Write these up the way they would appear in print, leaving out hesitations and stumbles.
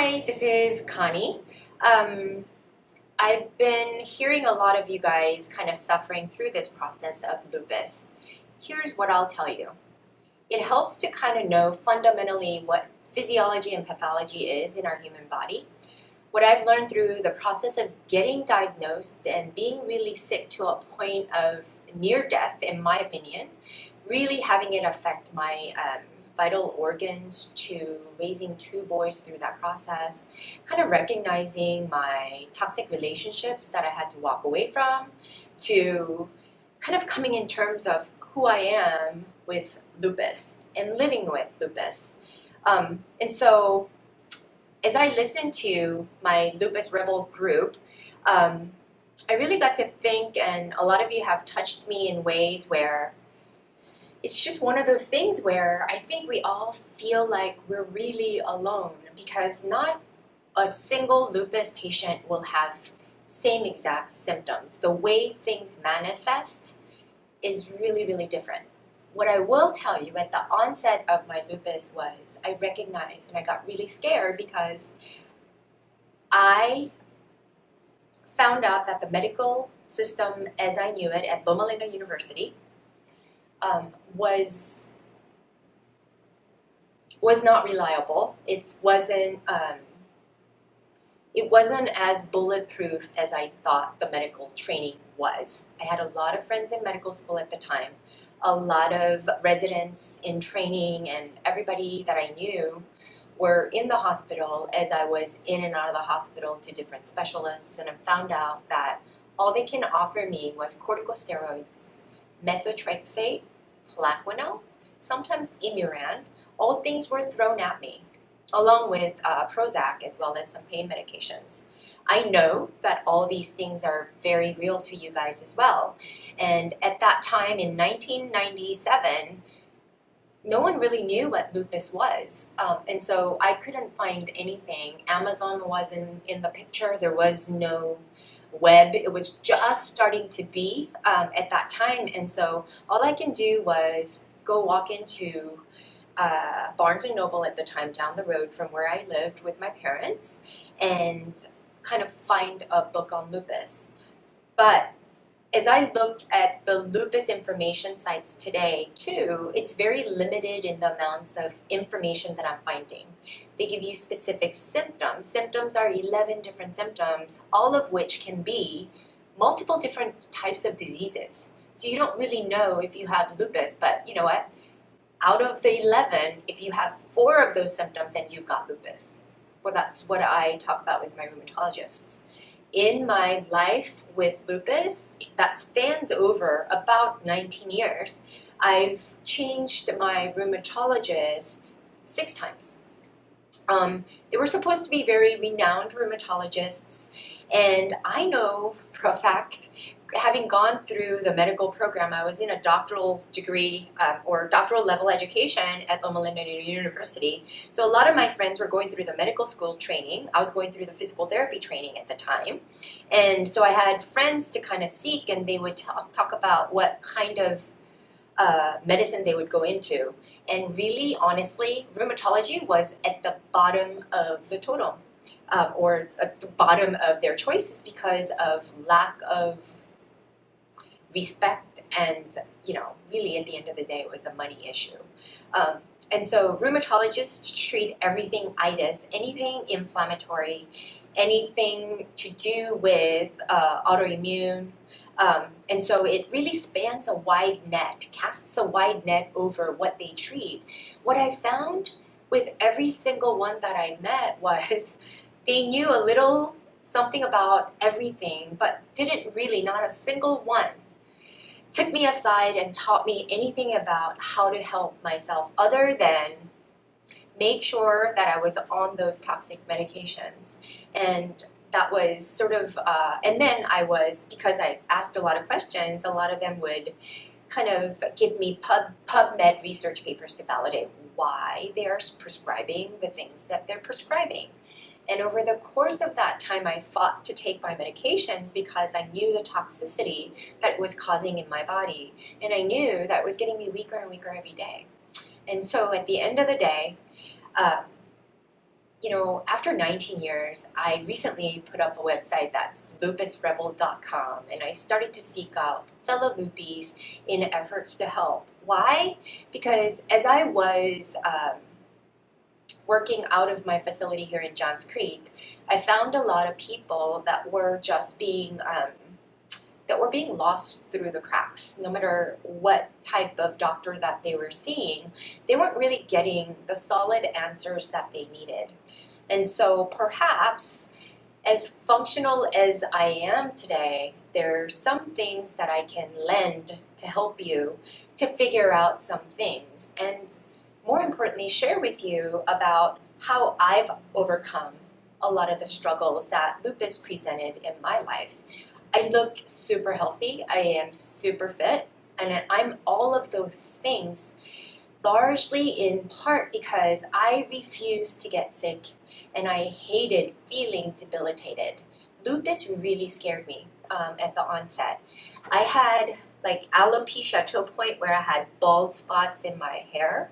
Hi, this is Connie. Um, I've been hearing a lot of you guys kind of suffering through this process of lupus. Here's what I'll tell you. It helps to kind of know fundamentally what physiology and pathology is in our human body. What I've learned through the process of getting diagnosed and being really sick to a point of near death, in my opinion, really having it affect my vital organs, to raising two boys through that process, kind of recognizing my toxic relationships that I had to walk away from, to kind of coming in terms of who I am with lupus and living with lupus. And so as I listened to my Lupus Rebel group, I really got to think, and a lot of you have touched me in ways where it's just one of those things where I think we all feel like we're really alone, because not a single lupus patient will have same exact symptoms. The way things manifest is really, really different. What I will tell you, at the onset of my lupus, was I recognized and I got really scared because I found out that the medical system as I knew it at Loma Linda University was not reliable. It wasn't as bulletproof as I thought the medical training was. I had a lot of friends in medical school at the time, a lot of residents in training, and everybody that I knew were in the hospital as I was in and out of the hospital to different specialists, and I found out that all they can offer me was corticosteroids, methotrexate, Plaquenil, sometimes Imuran. All things were thrown at me, along with Prozac, as well as some pain medications. I know that all these things are very real to you guys as well. And at that time in 1997, no one really knew what lupus was. And so I couldn't find anything. Amazon wasn't in the picture. There was no web. It was just starting to be at that time. And so all I can do was go walk into Barnes & Noble at the time, down the road from where I lived with my parents, and kind of find a book on lupus. But as I look at the lupus information sites today too, it's very limited in the amounts of information that I'm finding. They give you specific symptoms. Symptoms are 11 different symptoms, all of which can be multiple different types of diseases. So you don't really know if you have lupus, but you know what? Out of the 11, if you have 4 of those symptoms, then you've got lupus. Well, that's what I talk about with my rheumatologists. In my life with lupus, that spans over about 19 years, I've changed my rheumatologist 6 times. They were supposed to be very renowned rheumatologists, and I know for a fact, having gone through the medical program, I was in a doctoral degree or doctoral level education at Loma Linda University. So a lot of my friends were going through the medical school training. I was going through the physical therapy training at the time. And so I had friends to kind of seek, and they would talk about what kind of medicine they would go into. And really, honestly, rheumatology was at the bottom of the totem, or at the bottom of their choices, because of lack of respect, and really at the end of the day it was a money issue. And so rheumatologists treat everything itis, anything inflammatory, anything to do with autoimmune, and so it really spans a wide net, casts a wide net over what they treat. What I found with every single one that I met was they knew a little something about everything, but didn't really, not a single one took me aside and taught me anything about how to help myself, other than make sure that I was on those toxic medications. And that was sort of, and then I was, because I asked a lot of questions, a lot of them would kind of give me PubMed research papers to validate why they are prescribing the things that they're prescribing. And over the course of that time, I fought to take my medications because I knew the toxicity that it was causing in my body. And I knew that it was getting me weaker and weaker every day. And so at the end of the day, after 19 years, I recently put up a website that's lupusrebel.com, and I started to seek out fellow Lupies in efforts to help. Why? Because as I was working out of my facility here in Johns Creek, I found a lot of people that were just being lost through the cracks. No matter what type of doctor that they were seeing, they weren't really getting the solid answers that they needed. And so perhaps, as functional as I am today, there's some things that I can lend to help you to figure out some things. And more importantly, share with you about how I've overcome a lot of the struggles that lupus presented in my life. I look super healthy, I am super fit, and I'm all of those things largely in part because I refused to get sick and I hated feeling debilitated. Lupus really scared me at the onset. I had like alopecia to a point where I had bald spots in my hair.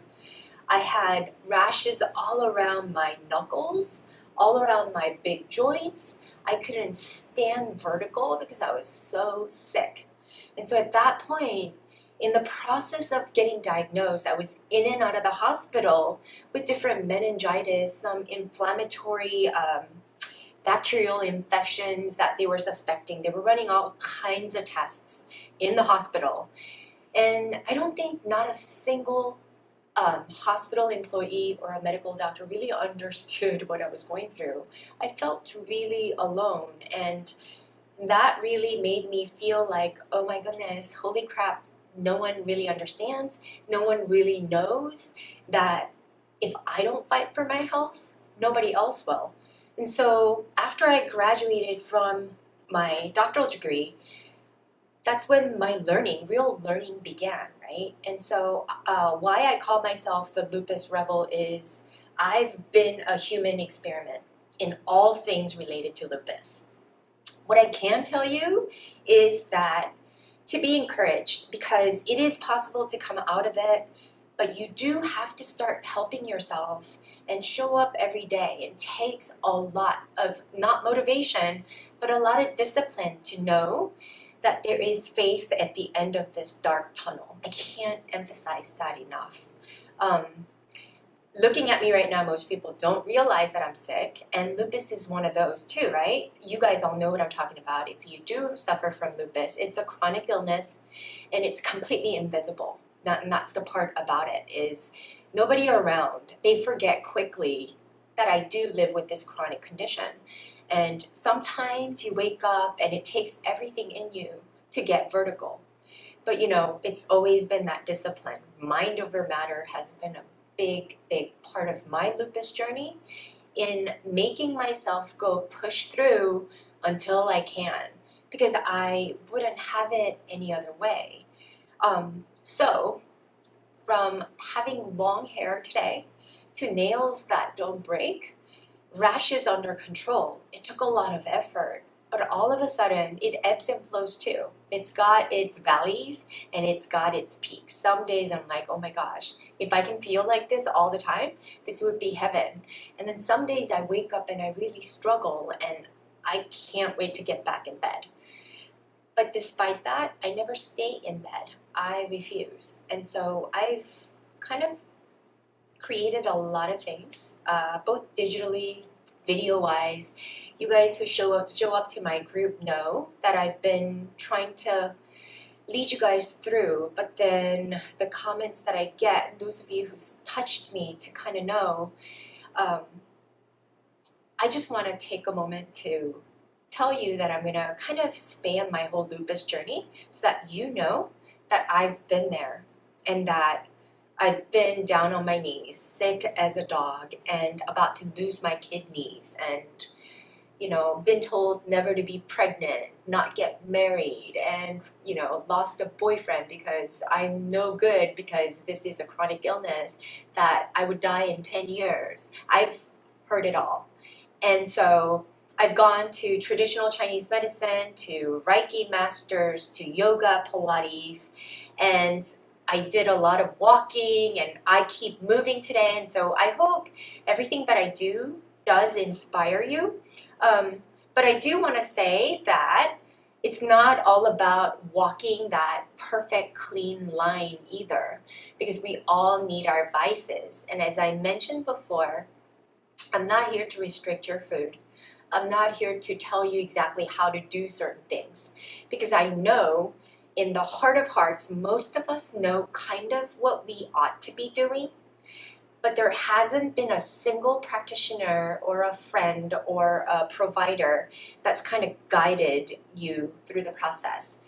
I had rashes all around my knuckles, all around my big joints. I couldn't stand vertical because I was so sick. And so at that point, in the process of getting diagnosed, I was in and out of the hospital with different meningitis, some inflammatory bacterial infections that they were suspecting. They were running all kinds of tests in the hospital. And I don't think not a single hospital employee or a medical doctor really understood what I was going through. I felt really alone, and that really made me feel like, oh my goodness, holy crap, no one really understands, no one really knows that if I don't fight for my health, nobody else will. And so after I graduated from my doctoral degree, that's when my real learning began, right? And so why I call myself the Lupus Rebel is I've been a human experiment in all things related to lupus. What I can tell you is that to be encouraged, because it is possible to come out of it, but you do have to start helping yourself and show up every day. It takes a lot of, not motivation, but a lot of discipline to know that there is faith at the end of this dark tunnel. I can't emphasize that enough. Looking at me right now, most people don't realize that I'm sick, and lupus is one of those too, right? You guys all know what I'm talking about. If you do suffer from lupus, it's a chronic illness, and it's completely invisible. And that's the part about it, is nobody around. They forget quickly that I do live with this chronic condition. And sometimes you wake up and it takes everything in you to get vertical. But it's always been that discipline. Mind over matter has been a big, big part of my lupus journey in making myself go push through until I can, because I wouldn't have it any other way. So from having long hair today to nails that don't break, rashes under control, it took a lot of effort, but all of a sudden it ebbs and flows too. It's got its valleys and it's got its peaks. Some days I'm like, oh my gosh, if I can feel like this all the time, this would be heaven. And then some days I wake up and I really struggle and I can't wait to get back in bed. But despite that, I never stay in bed. I refuse. And so I've kind of created a lot of things, both digitally, video-wise. You guys who show up to my group know that I've been trying to lead you guys through, but then the comments that I get, and those of you who's touched me to kind of know, I just want to take a moment to tell you that I'm going to kind of span my whole lupus journey so that you know that I've been there and that I've been down on my knees, sick as a dog, and about to lose my kidneys, and been told never to be pregnant, not get married, and lost a boyfriend because I'm no good because this is a chronic illness, that I would die in 10 years. I've heard it all. And so I've gone to traditional Chinese medicine, to Reiki masters, to yoga, Pilates, and I did a lot of walking, and I keep moving today. And so I hope everything that I do does inspire you. But I do want to say that it's not all about walking that perfect, clean line either, because we all need our vices. And as I mentioned before, I'm not here to restrict your food. I'm not here to tell you exactly how to do certain things, because I know in the heart of hearts, most of us know kind of what we ought to be doing, but there hasn't been a single practitioner or a friend or a provider that's kind of guided you through the process.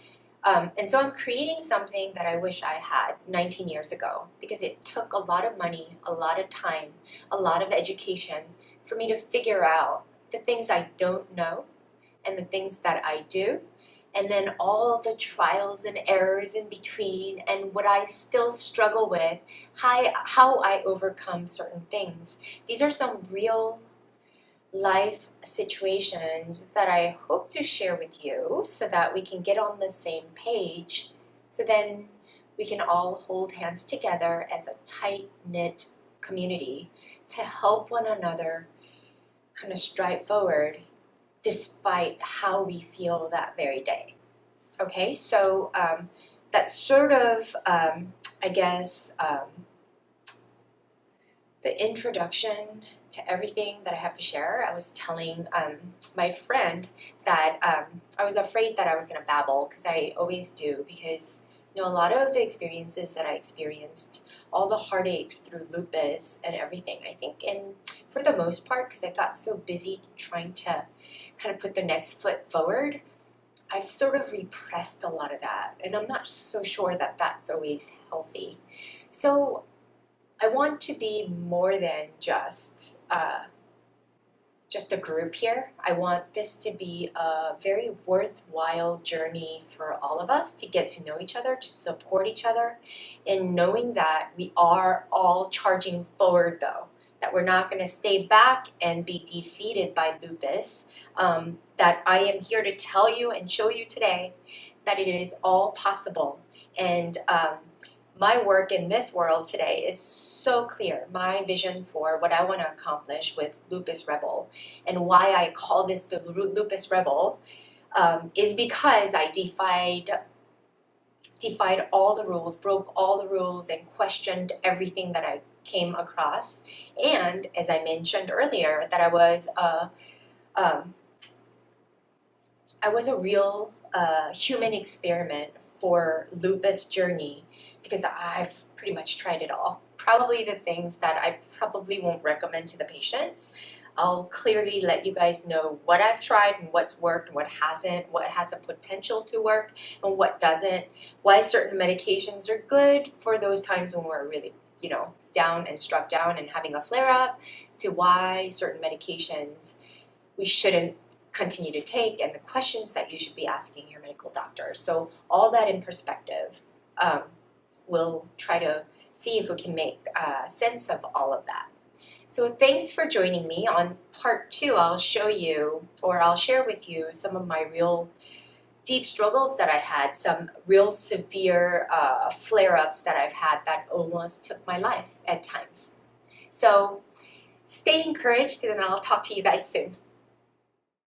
And so I'm creating something that I wish I had 19 years ago, because it took a lot of money, a lot of time, a lot of education for me to figure out the things I don't know and the things that I do, and then all the trials and errors in between, and what I still struggle with, how I overcome certain things. These are some real life situations that I hope to share with you so that we can get on the same page, so then we can all hold hands together as a tight-knit community to help one another kind of strive forward despite how we feel that very day. Okay, so that's sort of, I guess, the introduction to everything that I have to share. I was telling my friend that I was afraid that I was going to babble, because I always do, because a lot of the experiences that I experienced, all the heartaches through lupus and everything, I think, and for the most part, because I got so busy trying to kind of put the next foot forward, I've sort of repressed a lot of that, and I'm not so sure that that's always healthy. So I want to be more than just a group here. I want this to be a very worthwhile journey for all of us to get to know each other, to support each other, and knowing that we are all charging forward, though, that we're not going to stay back and be defeated by lupus, that I am here to tell you and show you today that it is all possible. And my work in this world today is so clear. My vision for what I want to accomplish with Lupus Rebel, and why I call this the Lupus Rebel, is because I defied all the rules, broke all the rules, and questioned everything that I came across. And as I mentioned earlier, that I was a real human experiment for lupus journey, because I've pretty much tried it all. Probably the things that I probably won't recommend to the patients. I'll clearly let you guys know what I've tried and what's worked and what hasn't, what has the potential to work and what doesn't, why certain medications are good for those times when we're really, down and struck down and having a flare-up, to why certain medications we shouldn't continue to take, and the questions that you should be asking your medical doctor. So all that in perspective. We'll try to see if we can make sense of all of that. So thanks for joining me. On part 2, I'll share with you some of my real deep struggles that I had, some real severe flare-ups that I've had that almost took my life at times. So stay encouraged, and I'll talk to you guys soon.